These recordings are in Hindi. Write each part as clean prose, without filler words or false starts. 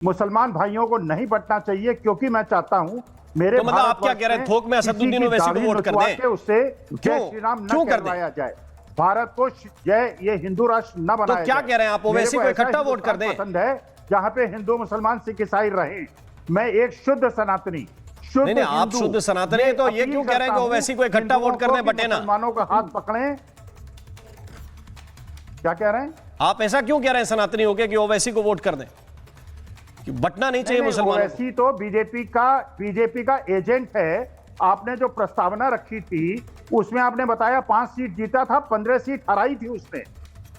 मुसलमान भाइयों को नहीं बंटना चाहिए, क्योंकि मैं चाहता हूं मेरे तो मतलब आप क्या कह रहे हैं, थोक में असदुद्दीन ओवैसी को वोट कर दें? उससे जय श्री राम न करवाया जाए, भारत को जय ये हिंदू राष्ट्र न बनाया। तो क्या कह रहे हैं आप, ओवैसी को इकट्ठा वोट कर दें? पसंद है जहां पे हिंदू मुसलमान सिख ईसाई रहे। मैं एक शुद्ध सनातनी, नहीं, आप शुद्ध सनातनी है, तो ये क्यों कह रहे हैं कि ओवैसी को इकट्ठा वोट कर दें, बटे ना? मुसलमानों का हाथ पकड़ें। क्या कह रहे हैं आप? ऐसा क्यों कह रहे हैं सनातनी होके कि ओवैसी को वोट कर दें, कि बटना नहीं चाहिए मुसलमानों? ओवैसी तो बीजेपी का एजेंट है। आपने जो प्रस्तावना रखी थी उसमें आपने बताया 5 सीट जीता था, 15 सीट हराई थी उसने,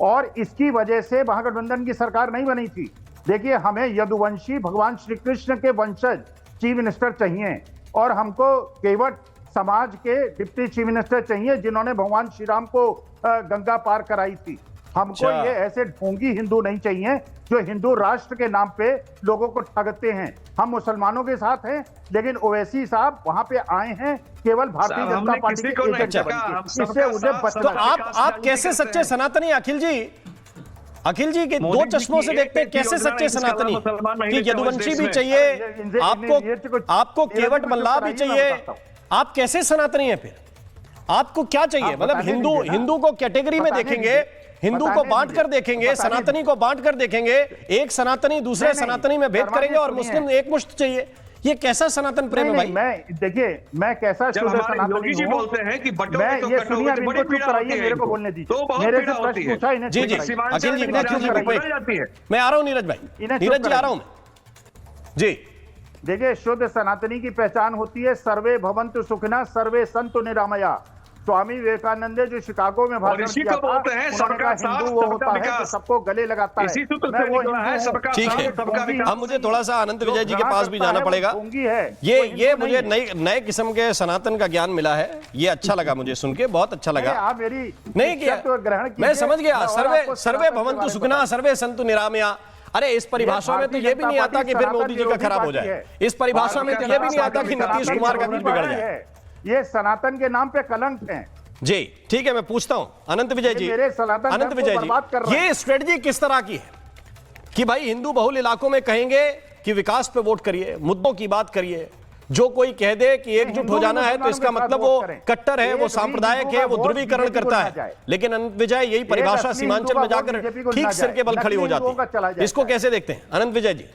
और इसकी वजह से महागठबंधन की सरकार नहीं बनी थी। देखिए, हमें यदुवंशी भगवान श्री कृष्ण के वंशज चीफ मिनिस्टर चाहिए, और हमको केवट समाज के डिप्टी चीफ मिनिस्टर चाहिए जिन्होंने भगवान श्री राम को गंगा पार कराई थी। हमको ये ऐसे ढोंगी हिंदू नहीं चाहिए जो हिंदू राष्ट्र के नाम पे लोगों को ठगते हैं। हम मुसलमानों के साथ हैं, लेकिन ओवैसी साहब वहां पे आए हैं केवल भारतीय जनता पार्टी के एजेंट बनके। इससे उन्हें तो आप कैसे सच्चे सनातनी? अखिल जी के दो चश्मों से देखते हैं, कैसे सच्चे सनातनी? कि यदुवंशी भी चाहिए आपको केवट मल्लाह भी चाहिए, आप कैसे सनातनी है फिर? आपको क्या चाहिए? मतलब हिंदू को कैटेगरी में देखेंगे, हिंदू को बांट कर देखेंगे, सनातनी को बांट कर देखेंगे, एक सनातनी दूसरे सनातनी में भेद करेंगे, और मुस्लिम एक मुश्त चाहिए। ये कैसा सनातन प्रेम है भाई? मैं कैसा शुद्ध सनातनी हूं? बोलते हैं कि मैं ये सुनिए, इनको चुप कराइए, मेरे को बोलने दीजिए। मेरे से प्रश्न पूछा इन्हें। जी अखिल जी, मैं आ रहा हूं नीरज भाई, नीरज जी आ रहा हूं मैं जी। देखिए, शुद्ध सनातनी की पहचान होती है सर्वे भवन्तु सुखिनः सर्वे सन्तु निरामया। स्वामी विवेकानंद जो शिकागो में भाषण दिया था, उन्होंने कहा हिंदू वो होता है जो सबको गले लगाता है। मैं वो ठीक है, अब मुझे थोड़ा सा अनंत विजय जी के पास भी जाना पड़ेगा। ये मुझे नए किस्म के सनातन का ज्ञान मिला है, ये अच्छा लगा मुझे सुन के, बहुत अच्छा लगा। आप मेरी नहीं किया, मैं समझ गया। सर्वे भवन्तु सुखिनः सर्वे सन्तु निरामया। अरे इस परिभाषा में तो ये भी नहीं आता कि फिर मोदी जी का खराब हो जाए। इस परिभाषा में तो ये भी नहीं आता कि नीतीश कुमार का कुछ बिगड़ जाए। ये सनातन के नाम पे कलंक हैं। जी ठीक है, मैं पूछता हूं अनंत विजय जी, अनंत विजय जी, ये स्ट्रेटजी किस तरह की है कि भाई हिंदू बहुल इलाकों में कहेंगे कि विकास पे वोट करिए, मुद्दों की बात करिए, जो कोई कह दे कि एकजुट हो जाना है तो इसका मतलब वो कट्टर है, वो सांप्रदायिक है, वो ध्रुवीकरण करता है। लेकिन अनंत विजय यही परिभाषा सीमांचल में जाकर ठीक सिर के बल खड़ी हो जाती है। इसको कैसे देखते हैं अनंत विजय जी?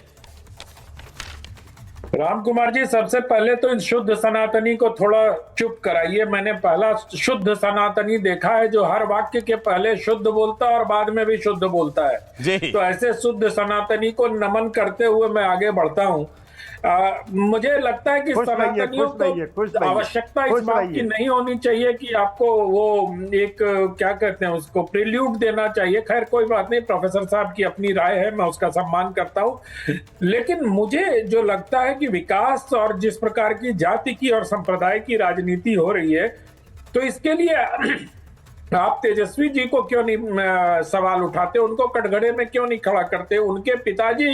राम कुमार जी, सबसे पहले तो इन शुद्ध सनातनी को थोड़ा चुप कराइए। मैंने पहला शुद्ध सनातनी देखा है जो हर वाक्य के पहले शुद्ध बोलता है और बाद में भी शुद्ध बोलता है। तो ऐसे शुद्ध सनातनी को नमन करते हुए मैं आगे बढ़ता हूँ। मुझे लगता है कि सनातनियों को आवश्यकता इस बात की नहीं होनी चाहिए कि आपको वो एक क्या कहते हैं उसको प्रिल्यूड देना चाहिए। खैर कोई बात नहीं, प्रोफेसर साहब की अपनी राय है, मैं उसका सम्मान करता हूं। लेकिन मुझे जो लगता है कि विकास और जिस प्रकार की जाति की और संप्रदाय की राजनीति हो रही है, तो इसके लिए आप तेजस्वी जी को क्यों नहीं सवाल उठाते, उनको कटघरे में क्यों नहीं खड़ा करते? उनके पिताजी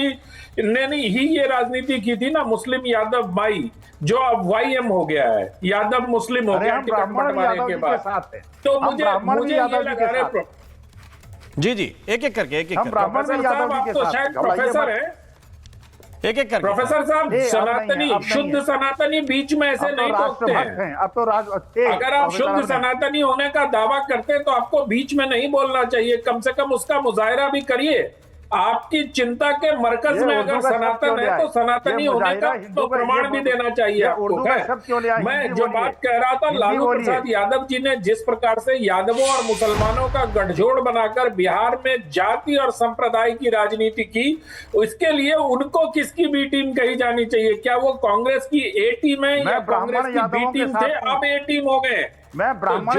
ने नहीं ही ये राजनीति की थी ना, मुस्लिम यादव बाई, जो अब YM हो गया है, यादव मुस्लिम हो गया टिकट बंटवारे के बाद। तो मुझे ये लगा रहे जी एक एक करके प्रोफेसर साहब, आप तो शायद प्रोफेसर है, एक एक करके। प्रोफेसर साहब, सनातनी शुद्ध सनातनी बीच में ऐसे नहीं टोकते हैं। अब तो अगर आप शुद्ध सनातनी होने का दावा करते हैं तो आपको बीच में नहीं बोलना चाहिए, कम से कम उसका मुजाहरा भी करिए। आपकी चिंता के मरकज में अगर सनातन है तो सनातनी होने का तो प्रमाण भी देना चाहिए आपको। मैं जो बात कह रहा था, लालू प्रसाद यादव जी ने जिस प्रकार से यादवों और मुसलमानों का गठजोड़ बनाकर बिहार में जाति और संप्रदाय की राजनीति की, इसके लिए उनको किसकी बी टीम कही जानी चाहिए? क्या वो कांग्रेस की ए टीम है या कांग्रेस की बी टीम थे, अब ए टीम हो गए? मैं ब्राह्मण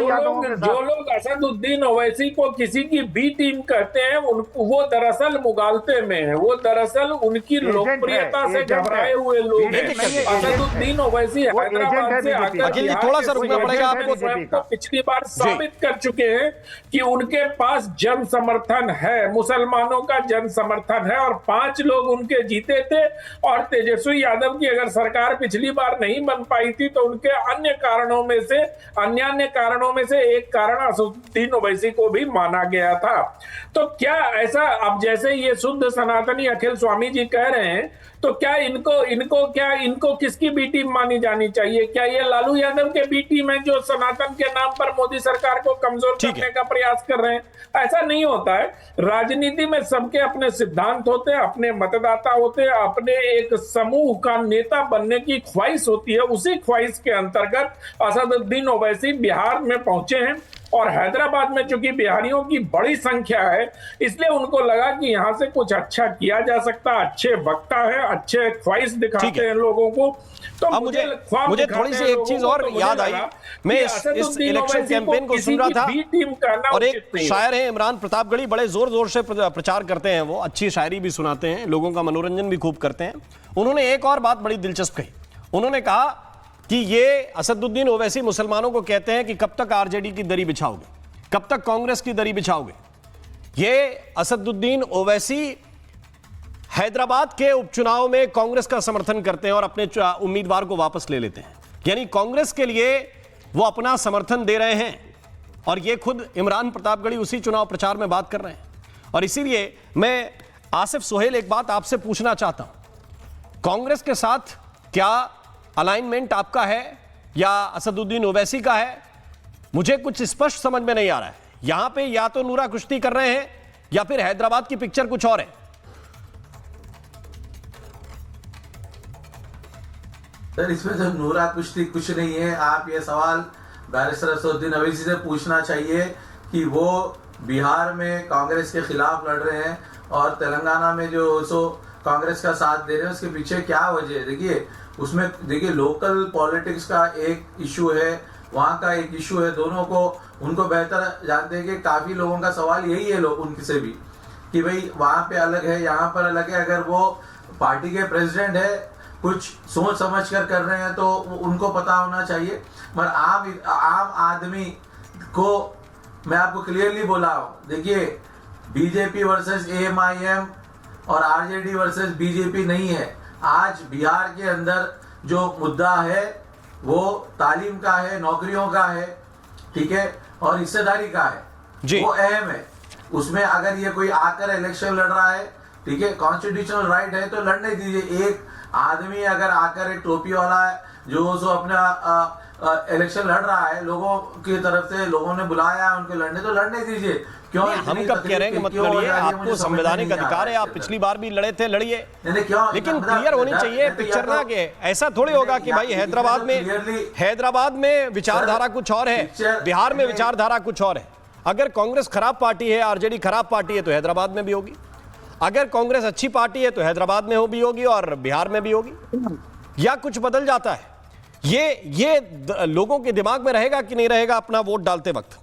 जो लोग असदुद्दीन ओवैसी को किसी की बी टीम कहते हैं, वो दरअसल मुगालते में है, वो दरअसल उनकी लोकप्रियता से घबराए हुए लोग हैं। असदुद्दीन ओवैसी हैदराबाद से आकर थोड़ा सा रुकना पड़ेगा आपको। पिछली बार साबित कर चुके हैं कि उनके पास जन समर्थन है, मुसलमानों का जन समर्थन है, और 5 लोग उनके जीते थे। और तेजस्वी यादव की अगर सरकार पिछली बार नहीं बन पाई थी तो उनके अन्य कारणों में से अन्य अन्य कारणों में से एक कारण असदुद्दीन ओवैसी को भी माना गया था। तो क्या ऐसा, अब जैसे ये शुद्ध सनातनी अखिल स्वामी जी कह रहे हैं, तो क्या इनको किसकी बी टीम मानी जानी चाहिए? क्या ये लालू यादव के बी टीम है जो सनातन के नाम पर मोदी सरकार को कमजोर करने का प्रयास कर रहे हैं? ऐसा नहीं होता है। राजनीति में सबके अपने सिद्धांत होते हैं, अपने मतदाता होते हैं, अपने एक समूह का नेता बनने की ख्वाहिश होती है। उसी ख्वाहिश के अंतर्गत असदुद्दीन ओवैसी बिहार में पहुंचे हैं और हैदराबाद में चूंकि बिहारियों की बड़ी संख्या है, इसलिए उनको लगा कि यहां से कुछ अच्छा किया जा सकता। अच्छे वक्ता है, अच्छे ख्वाहिश दिखाते हैं लोगों को। तो अब मुझे थोड़ी सी एक चीज और याद आई। मैं इस इलेक्शन कैंपेन को सुन रहा था और एक शायर है इमरान प्रतापगढ़ी, बड़े जोर जोर से प्रचार करते हैं, वो अच्छी शायरी भी सुनाते हैं, लोगों का मनोरंजन भी खूब करते हैं। उन्होंने एक और बात बड़ी दिलचस्प कही। उन्होंने कहा कि ये असदुद्दीन ओवैसी मुसलमानों को कहते हैं कि कब तक आरजेडी की दरी बिछाओगे, कब तक कांग्रेस की दरी बिछाओगे। ये असदुद्दीन ओवैसी हैदराबाद के उपचुनाव में कांग्रेस का समर्थन करते हैं और अपने उम्मीदवार को वापस ले लेते हैं, यानी कांग्रेस के लिए वो अपना समर्थन दे रहे हैं। और ये खुद इमरान प्रतापगढ़ी उसी चुनाव प्रचार में बात कर रहे हैं। और इसीलिए मैं आसिफ सोहेल एक बात आपसे पूछना चाहता हूं, कांग्रेस के साथ क्या अलाइनमेंट आपका है या असदुद्दीन ओवैसी का है? मुझे कुछ स्पष्ट समझ में नहीं आ रहा है। यहां पे या तो नूरा कुश्ती कर रहे हैं या फिर हैदराबाद की पिक्चर कुछ और है। सर, इसमें तो नूरा कुश्ती कुछ नहीं है। आप ये सवाल बैरिस्टर असदुद्दीन ओवैसी से पूछना चाहिए कि वो बिहार में कांग्रेस के खिलाफ लड़ रहे हैं और तेलंगाना में जो सो कांग्रेस का साथ दे रहे हैं, उसके पीछे क्या वजह है। देखिए उसमें लोकल पॉलिटिक्स का एक इशू है, वहाँ का एक इशू है। दोनों को उनको बेहतर जानते हैं कि काफी लोगों का सवाल यही है लोग उनसे भी कि भाई वहाँ पे अलग है, यहाँ पर अलग है। अगर वो पार्टी के प्रेसिडेंट है, कुछ सोच समझ कर रहे हैं तो उनको पता होना चाहिए। मगर आम आदमी को मैं आपको क्लियरली बोला हूँ, देखिए बीजेपी वर्सेस AMIM और आरजेडी वर्सेस बीजेपी नहीं है। आज बिहार के अंदर जो मुद्दा है वो तालीम का है, नौकरियों का है, ठीक है, और हिस्सेदारी का है, वो अहम है। उसमें अगर ये कोई आकर इलेक्शन लड़ रहा है, ठीक है, कॉन्स्टिट्यूशनल राइट है तो लड़ने दीजिए। एक आदमी अगर आकर एक टोपी वाला है जो अपना इलेक्शन लड़ रहा है, लोगों की तरफ से लोगों ने बुलाया है उनको लड़ने, तो लड़ने दीजिए। क्यों हम कब कह रहे हैं कि मत लड़िए, आपको संवैधानिक अधिकार है, आप पिछली बार भी लड़े थे, लड़िए, लेकिन क्लियर होनी चाहिए पिक्चर ना। कि ऐसा थोड़ी होगा कि भाई हैदराबाद में विचारधारा कुछ और है, बिहार में विचारधारा कुछ और है। अगर कांग्रेस खराब पार्टी है, आरजेडी खराब पार्टी है तो हैदराबाद में भी होगी। अगर कांग्रेस अच्छी पार्टी है तो हैदराबाद में भी होगी और बिहार में भी होगी। या कुछ बदल जाता है? ये लोगों के दिमाग में रहेगा कि नहीं रहेगा अपना वोट डालते वक्त?